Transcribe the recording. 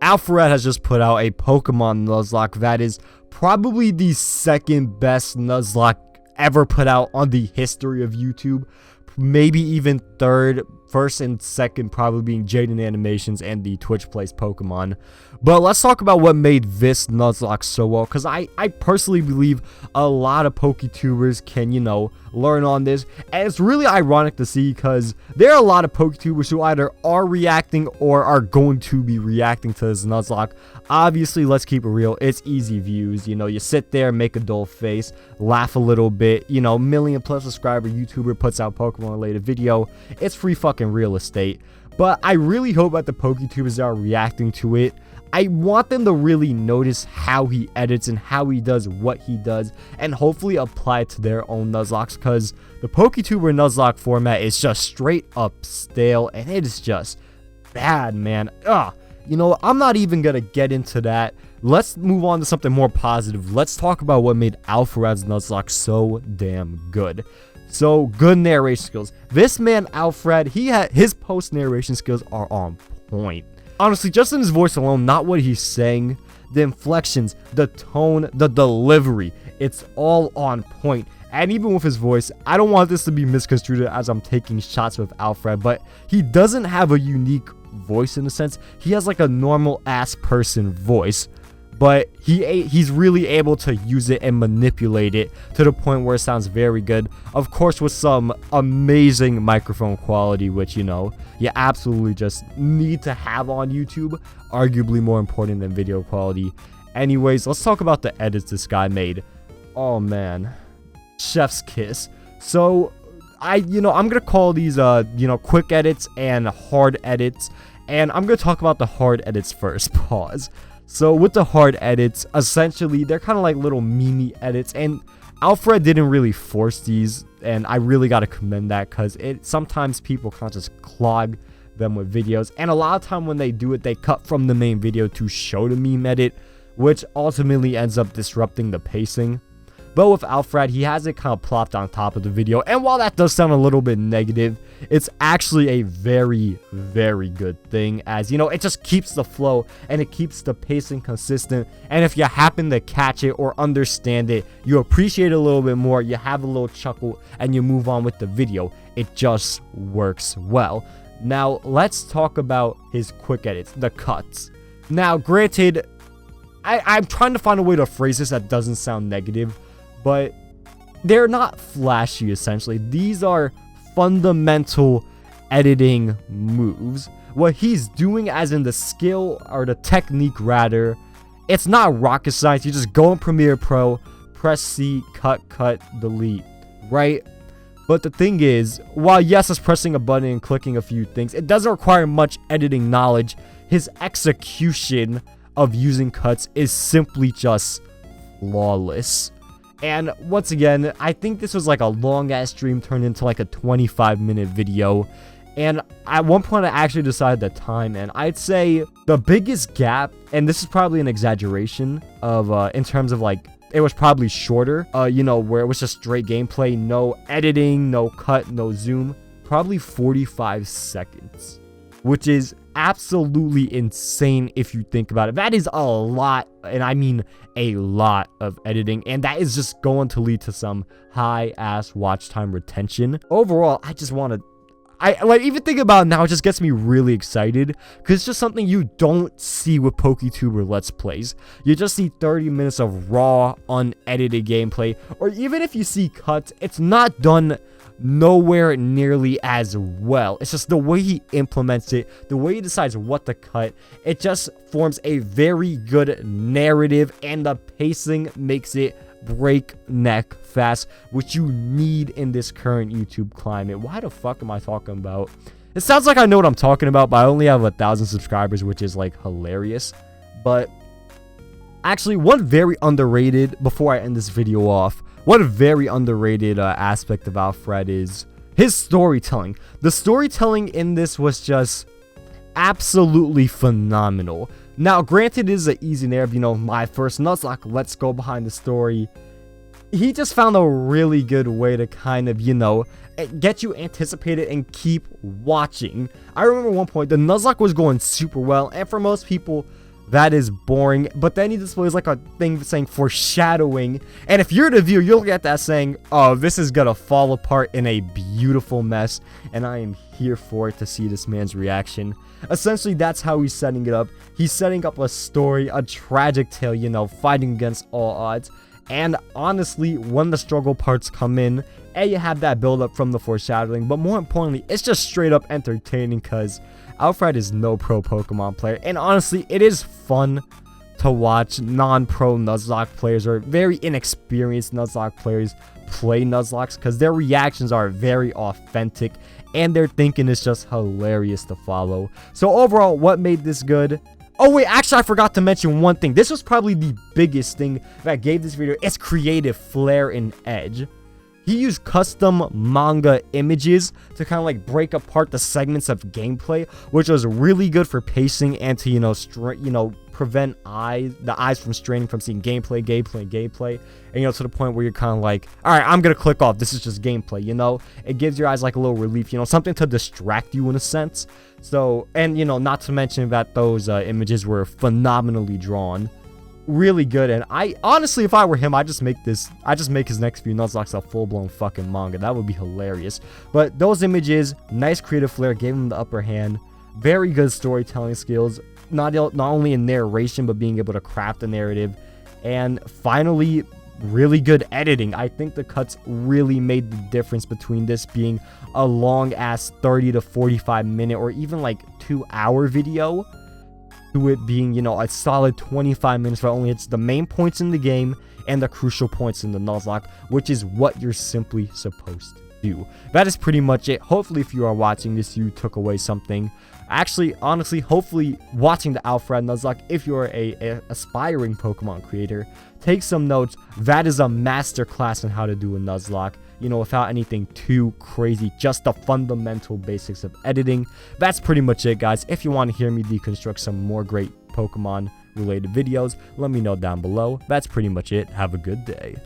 Alpharad has just put out a Pokemon Nuzlocke that is probably the second best Nuzlocke ever put out on the history of YouTube. Maybe even third. First and second probably being Jaden Animations and the Twitch Plays Pokemon. But let's talk about what made this Nuzlocke so well, because I personally believe a lot of PokeTubers can, learn on this. And it's really ironic to see, because there are a lot of PokeTubers who either are reacting or are going to be reacting to this Nuzlocke. Obviously, let's keep it real, it's easy views. You sit there, make a dull face, laugh a little bit. Million plus subscriber YouTuber puts out Pokemon related video. It's free fucking real estate. But I really hope that the PokeTubers that are reacting to it, I want them to really notice how he edits and how he does what he does, and hopefully apply it to their own Nuzlocks, because the PokeTuber Nuzlocke format is just straight up stale, and it is just bad, man. I'm not even gonna get into that. Let's move on to something more positive. Let's talk about what made Alpharad's Nuzlocke so damn good. So, good narration skills. This man, Alpharad, his post-narration skills are on point. Honestly, just in his voice alone, not what he's saying, the inflections, the tone, the delivery, it's all on point. And even with his voice, I don't want this to be misconstrued as I'm taking shots with Alpharad, but he doesn't have a unique voice in a sense. He has like a normal ass person voice, but he's really able to use it and manipulate it to the point where it sounds very good. Of course, with some amazing microphone quality, which, you absolutely just need to have on YouTube. Arguably more important than video quality. Anyways, let's talk about the edits this guy made. Oh, man. Chef's kiss. So, I'm going to call these, quick edits and hard edits. And I'm going to talk about the hard edits first. Pause. So with the hard edits, essentially, they're kind of like little meme edits, and Alpharad didn't really force these, and I really got to commend that, because sometimes people kind of just clog them with videos, and a lot of time when they do it, they cut from the main video to show the meme edit, which ultimately ends up disrupting the pacing. But with Alpharad, he has it kind of plopped on top of the video, and while that does sound a little bit negative, it's actually a very, very good thing, as, it just keeps the flow, and it keeps the pacing consistent, and if you happen to catch it or understand it, you appreciate it a little bit more, you have a little chuckle, and you move on with the video. It just works well. Now, let's talk about his quick edits, the cuts. Now, granted, I'm trying to find a way to phrase this that doesn't sound negative, but they're not flashy, essentially. These are fundamental editing moves. What he's doing, as in the skill, or the technique rather, it's not rocket science. You just go in Premiere Pro, press C, cut, delete, right? But the thing is, while yes, it's pressing a button and clicking a few things, it doesn't require much editing knowledge. His execution of using cuts is simply just flawless. And once again, I think this was like a long ass stream turned into like a 25-minute video. And at one point I actually decided the time, and I'd say the biggest gap, and this is probably an exaggeration of in terms of like, it was probably shorter, where it was just straight gameplay, no editing, no cut, no zoom, probably 45 seconds, which is absolutely insane if you think about it. That is a lot, and I mean a lot of editing, and that is just going to lead to some high ass watch time retention. Overall, I just want to, even thinking about it now, it just gets me really excited, because it's just something you don't see with PokeTuber Let's Plays. You just see 30 minutes of raw, unedited gameplay, or even if you see cuts, it's not done nowhere nearly as well. It's just the way he implements it, the way he decides what to cut. It just forms a very good narrative, and the pacing makes it breakneck fast, which you need in this current YouTube climate. Why the fuck am I talking about? It sounds like I know what I'm talking about, but I only have 1,000 subscribers, which is like hilarious. But actually, one very underrated, before I end this video off, one very underrated aspect of Alpharad is his storytelling. The storytelling in this was just absolutely phenomenal. Now, granted, it is an easy narrative, my first Nuzlocke, let's go behind the story. He just found a really good way to kind of, get you anticipated and keep watching. I remember one point, the Nuzelocke was going super well, and for most people, That is boring. But then he displays like a thing saying foreshadowing. And if you're the viewer, you'll get that saying, oh, this is gonna fall apart in a beautiful mess. And I am here for it to see this man's reaction. Essentially, that's how he's setting it up. He's setting up a story, a tragic tale, you know, fighting against all odds. And honestly, when the struggle parts come in, you have that build up from the foreshadowing, but more importantly, it's just straight up entertaining because Alpharad is no pro Pokemon player. And honestly, it is fun to watch non-pro Nuzlocke players or very inexperienced Nuzlocke players play Nuzlocks because their reactions are very authentic and their thinking is just hilarious to follow. So overall, what made this good? Oh wait, actually I forgot to mention one thing. This was probably the biggest thing that gave this video its creative flair and edge. He used custom manga images to kind of like break apart the segments of gameplay, which was really good for pacing and to, prevent the eyes from straining from seeing gameplay, and to the point where you're kind of like, all right, I'm gonna click off. This is just gameplay, It gives your eyes like a little relief, something to distract you in a sense. So, and not to mention that those images were phenomenally drawn. Really good. And I honestly, if I were him, I just make his next few Nuzlocke a full-blown fucking manga. That would be hilarious. But those images, nice creative flair, gave him the upper hand. Very good storytelling skills, not only in narration but being able to craft a narrative. And finally, really good editing. I think the cuts really made the difference between this being a long ass 30 to 45 minute or even like 2-hour video to it being, a solid 25 minutes where only it's the main points in the game and the crucial points in the Nuzlocke, which is what you're simply supposed to do. That is pretty much it. Hopefully, if you are watching this, you took away something. Actually, honestly, hopefully, watching the Alpharad Nuzlocke, if you're a aspiring Pokemon creator, take some notes. That is a masterclass on how to do a Nuzlocke, without anything too crazy, just the fundamental basics of editing. That's pretty much it, guys. If you want to hear me deconstruct some more great Pokemon related videos, let me know down below. That's pretty much it. Have a good day.